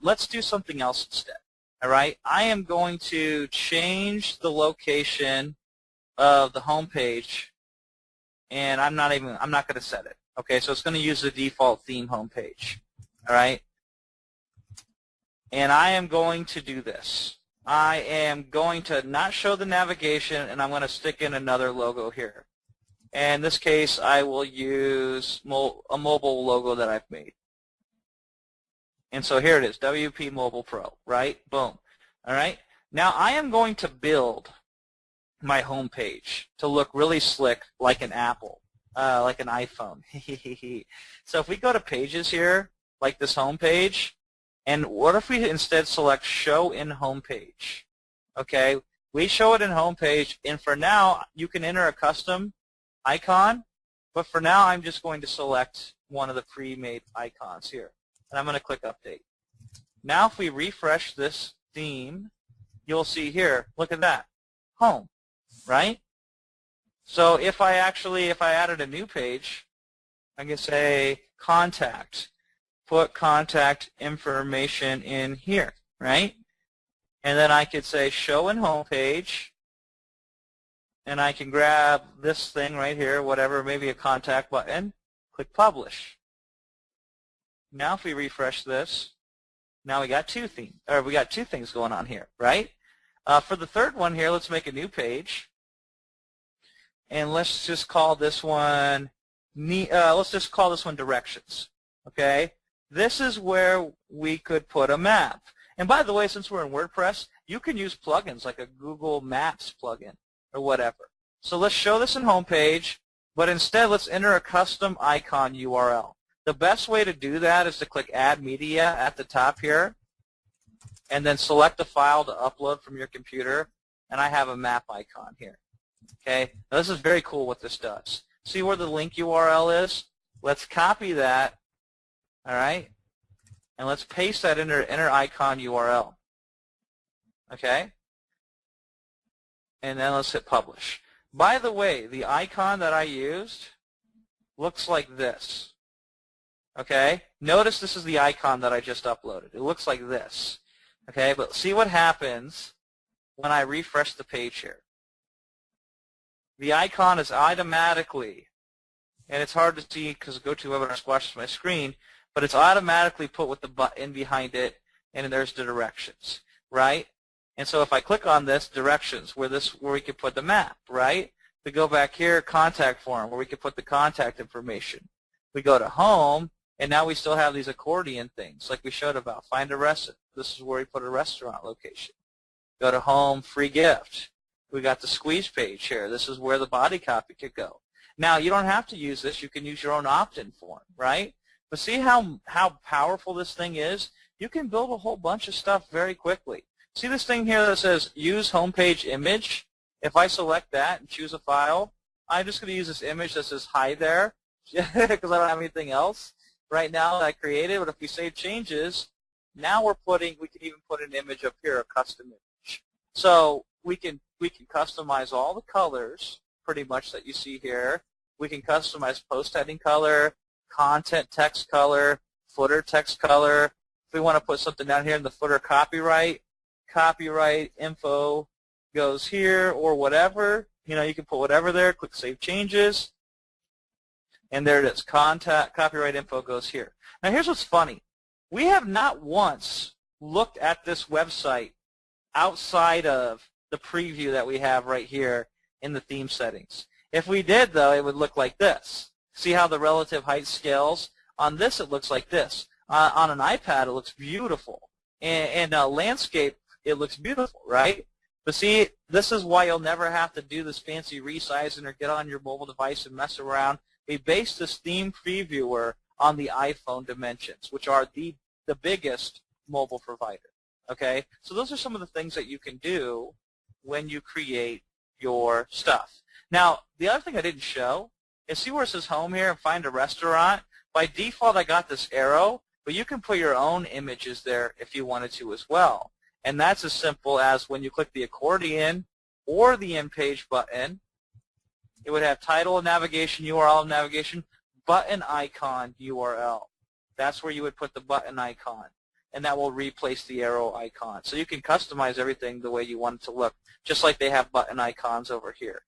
let's do something else instead. All right, I am going to change the location of the home page, and I'm not going to set it. Okay, so it's going to use the default theme home page. All right, and I am going to do this. I am going to not show the navigation, and I'm going to stick in another logo here. And in this case, I will use a mobile logo that I've made. And so here it is, WPMobilePro, right? Boom. All right. Now I am going to build my home page to look really slick like an Apple, like an iPhone. So if we go to Pages here, like this home page, and what if we instead select Show in Home Page? Okay, we show it in Home Page, and for now, you can enter a custom icon, but for now, I'm just going to select one of the pre-made icons here, and I'm going to click Update. Now, if we refresh this theme, you'll see here, look at that, Home, right? So if I added a new page, I can say Contact. Put contact information in here, right? And then I could say Show in Home Page, and I can grab this thing right here, whatever, maybe a contact button, click Publish. Now if we refresh this, now we got two things going on here, right? For the third one here, let's make a new page, and let's just call this one Directions, okay? This is where we could put a map. And by the way, since we're in WordPress, you can use plugins like a Google Maps plugin or whatever. So let's show this in home page, but instead let's enter a custom icon URL. The best way to do that is to click Add Media at the top here, and then select a file to upload from your computer, and I have a map icon here. Okay, now this is very cool what this does. See where the link URL is? Let's copy that. All right, and let's paste that into enter icon URL. Okay, and then let's hit Publish. By the way, the icon that I used looks like this. Okay, notice this is the icon that I just uploaded. It looks like this. Okay, but see what happens when I refresh the page here. The icon is automatically, and it's hard to see because GoToWebinar squashes my screen, but it's automatically put with the button behind it, and there's the directions, right? And so if I click on this, Directions, where we could put the map, right? We go back here, Contact Form, where we could put the contact information. We go to Home, and now we still have these accordion things, like we showed about. Find a restaurant. This is where we put a restaurant location. Go to Home, Free Gift. We got the squeeze page here. This is where the body copy could go. Now, you don't have to use this. You can use your own opt-in form, right? But see how powerful this thing is? You can build a whole bunch of stuff very quickly. See this thing here that says Use Homepage Image? If I select that and choose a file, I'm just going to use this image that says Hi There because I don't have anything else right now that I created. But if we save changes, now we can even put an image up here, a custom image. So we can customize all the colors pretty much that you see here. We can customize post heading color, content text color, footer text color. If we want to put something down here in the footer, copyright info goes here or whatever. You know, you can put whatever there, click Save Changes, and there it is. Copyright info goes here. Now here's what's funny. We have not once looked at this website outside of the preview that we have right here in the theme settings. If we did, though, it would look like this. See how the relative height scales? On this, it looks like this. On an iPad, it looks beautiful. And landscape, it looks beautiful, right? But see, this is why you'll never have to do this fancy resizing or get on your mobile device and mess around. We based this theme previewer on the iPhone dimensions, which are the biggest mobile provider. Okay? So those are some of the things that you can do when you create your stuff. Now, the other thing I didn't show is see where it says Home here and Find a Restaurant? By default, I got this arrow, but you can put your own images there if you wanted to as well. And that's as simple as when you click the accordion or the in-page button, it would have title of navigation, URL of navigation, button icon URL. That's where you would put the button icon. and that will replace the arrow icon. So you can customize everything the way you want it to look, just like they have button icons over here.